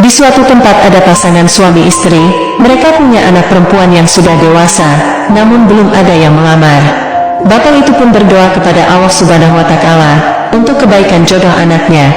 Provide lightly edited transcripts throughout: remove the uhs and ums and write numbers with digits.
Di suatu tempat ada pasangan suami istri, mereka punya anak perempuan yang sudah dewasa, namun belum ada yang melamar. Bapak itu pun berdoa kepada Allah Subhanahu wa Ta'ala untuk kebaikan jodoh anaknya.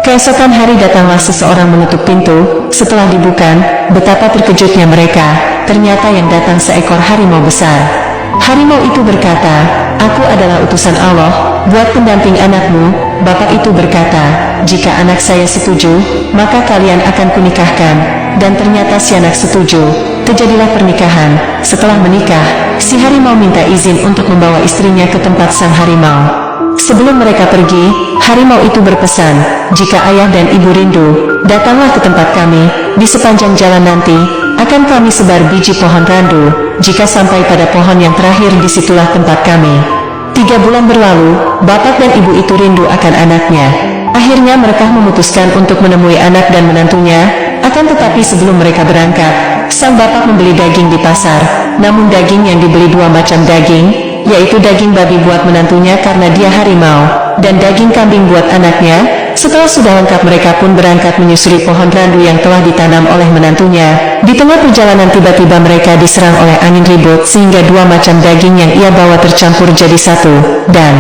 Keesokan hari datanglah seseorang menutup pintu. Setelah dibuka, betapa terkejutnya mereka. Ternyata yang datang seekor harimau besar. Harimau itu berkata, "Aku adalah utusan Allah buat pendamping anakmu." Bapak itu berkata, "Jika anak saya setuju, maka kalian akan kunikahkan." Dan ternyata si anak setuju. Terjadilah pernikahan. Setelah menikah, si harimau minta izin untuk membawa istrinya ke tempat sang harimau. Sebelum mereka pergi, harimau itu berpesan, "Jika ayah dan ibu rindu, datanglah ke tempat kami. Di sepanjang jalan nanti, akan kami sebar biji pohon randu. Jika sampai pada pohon yang terakhir, disitulah tempat kami." 3 bulan berlalu, bapak dan ibu itu rindu akan anaknya. Akhirnya mereka memutuskan untuk menemui anak dan menantunya. Akan tetapi sebelum mereka berangkat, sang bapak membeli daging di pasar. Namun daging yang dibeli 2 macam daging, yaitu daging babi buat menantunya karena dia harimau, dan daging kambing buat anaknya. Setelah sudah lengkap, mereka pun berangkat menyusuri pohon randu yang telah ditanam oleh menantunya. Di tengah perjalanan tiba-tiba mereka diserang oleh angin ribut sehingga 2 macam daging yang ia bawa tercampur jadi satu, dan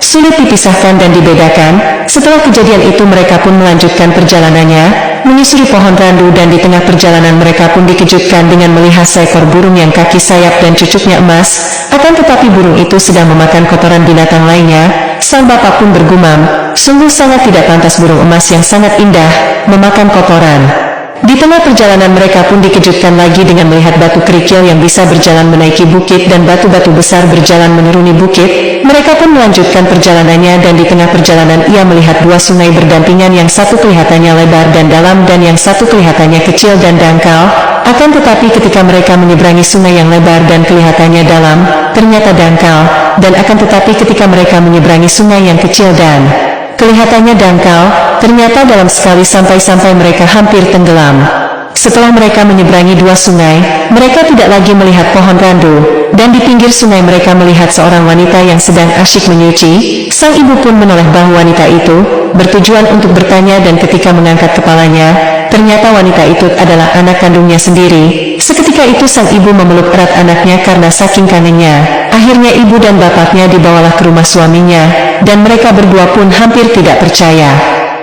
sulit dipisahkan dan dibedakan. Setelah kejadian itu mereka pun melanjutkan perjalanannya, menyusuri pohon randu, dan di tengah perjalanan mereka pun dikejutkan dengan melihat seekor burung yang kaki sayap dan cucuknya emas. Akan tetapi burung itu sedang memakan kotoran binatang lainnya. Sang bapak pun bergumam, sungguh sangat tidak pantas burung emas yang sangat indah memakan kotoran. Di tengah perjalanan mereka pun dikejutkan lagi dengan melihat batu kerikil yang bisa berjalan menaiki bukit dan batu-batu besar berjalan menuruni bukit. Mereka pun melanjutkan perjalanannya, dan di tengah perjalanan ia melihat 2 sungai berdampingan, yang satu kelihatannya lebar dan dalam dan yang satu kelihatannya kecil dan dangkal. Akan tetapi ketika mereka menyeberangi sungai yang lebar dan kelihatannya dalam, ternyata dangkal, dan akan tetapi ketika mereka menyeberangi sungai yang kecil dan kelihatannya dangkal, ternyata dalam sekali sampai mereka hampir tenggelam. Setelah mereka menyeberangi 2 sungai, mereka tidak lagi melihat pohon randu, dan di pinggir sungai mereka melihat seorang wanita yang sedang asyik menyuci. Sang ibu pun menoleh bahu wanita itu, bertujuan untuk bertanya, dan ketika mengangkat kepalanya, ternyata wanita itu adalah anak kandungnya sendiri. Seketika itu sang ibu memeluk erat anaknya karena saking kangennya. Akhirnya ibu dan bapaknya dibawalah ke rumah suaminya, dan mereka berdua pun hampir tidak percaya.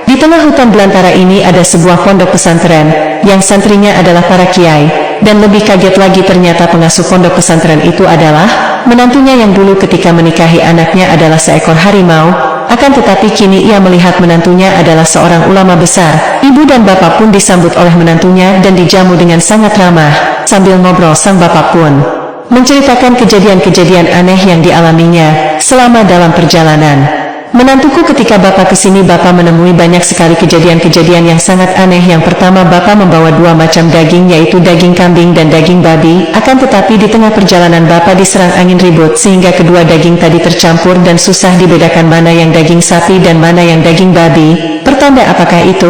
Di tengah hutan belantara ini ada sebuah pondok pesantren, yang santrinya adalah para kiai, dan lebih kaget lagi ternyata pengasuh pondok pesantren itu adalah menantunya yang dulu ketika menikahi anaknya adalah seekor harimau. Akan tetapi kini ia melihat menantunya adalah seorang ulama besar. Ibu dan bapak pun disambut oleh menantunya dan dijamu dengan sangat ramah. Sambil ngobrol, sang bapak pun menceritakan kejadian-kejadian aneh yang dialaminya selama dalam perjalanan. "Menantuku, ketika bapak kesini, bapak menemui banyak sekali kejadian-kejadian yang sangat aneh. Yang pertama, bapak membawa 2 macam daging, yaitu daging kambing dan daging babi. Akan tetapi di tengah perjalanan bapak diserang angin ribut sehingga kedua daging tadi tercampur dan susah dibedakan mana yang daging sapi dan mana yang daging babi. Pertanda apakah itu?"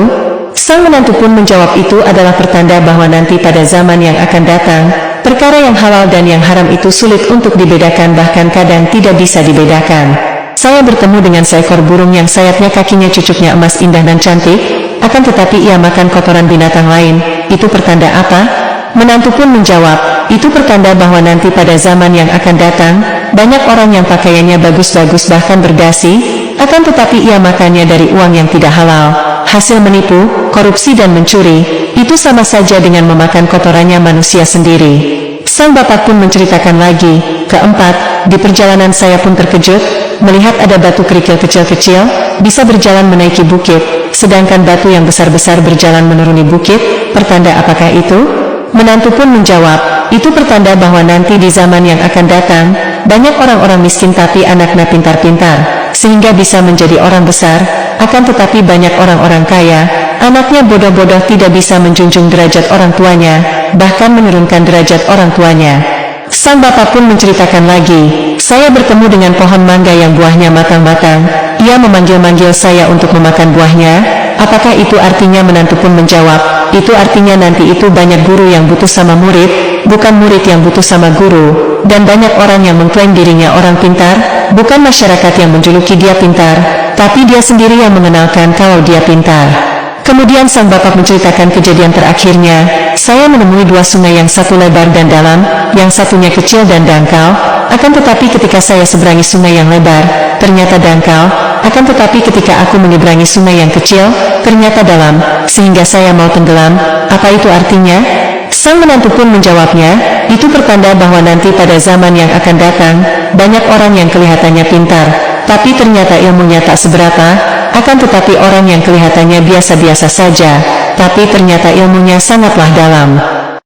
Sang menantu pun menjawab, "Itu adalah pertanda bahwa nanti pada zaman yang akan datang, perkara yang halal dan yang haram itu sulit untuk dibedakan, bahkan kadang tidak bisa dibedakan. Saya bertemu dengan seekor burung yang sayapnya kakinya cucuknya emas indah dan cantik, akan tetapi ia makan kotoran binatang lain. Itu pertanda apa?" Menantu pun menjawab, "Itu pertanda bahwa nanti pada zaman yang akan datang, banyak orang yang pakaiannya bagus-bagus bahkan berdasi, akan tetapi ia makannya dari uang yang tidak halal. Hasil menipu, korupsi dan mencuri, itu sama saja dengan memakan kotorannya manusia sendiri." Sang bapak pun menceritakan lagi, "Keempat, di perjalanan saya pun terkejut, melihat ada batu kerikil kecil-kecil, bisa berjalan menaiki bukit, sedangkan batu yang besar-besar berjalan menuruni bukit. Pertanda apakah itu?" Menantu pun menjawab, "Itu pertanda bahwa nanti di zaman yang akan datang, banyak orang-orang miskin tapi anaknya pintar-pintar, sehingga bisa menjadi orang besar. Akan tetapi banyak orang-orang kaya, anaknya bodoh-bodoh, tidak bisa menjunjung derajat orang tuanya, bahkan menurunkan derajat orang tuanya." Sang bapak pun menceritakan lagi, "Saya bertemu dengan pohon mangga yang buahnya matang-matang. Ia memanggil-manggil saya untuk memakan buahnya." Apakah itu artinya? Menantu pun menjawab, "Itu artinya nanti itu banyak guru yang butuh sama murid, bukan murid yang butuh sama guru. Dan banyak orang yang mengklaim dirinya orang pintar, bukan masyarakat yang menjuluki dia pintar, tapi dia sendiri yang mengenalkan kalau dia pintar." Kemudian sang bapak menceritakan kejadian terakhirnya. Saya menemui dua sungai, yang satu lebar dan dalam, yang satunya kecil dan dangkal. Akan tetapi ketika saya seberangi sungai yang lebar, ternyata dangkal. Akan tetapi ketika aku menyeberangi sungai yang kecil, ternyata dalam, sehingga saya mau tenggelam. Apa itu artinya? Sang menantu pun menjawabnya, itu pertanda bahwa nanti pada zaman yang akan datang, banyak orang yang kelihatannya pintar, tapi ternyata ilmunya tak seberapa. Akan tetapi orang yang kelihatannya biasa-biasa saja, tapi ternyata ilmunya sangatlah dalam.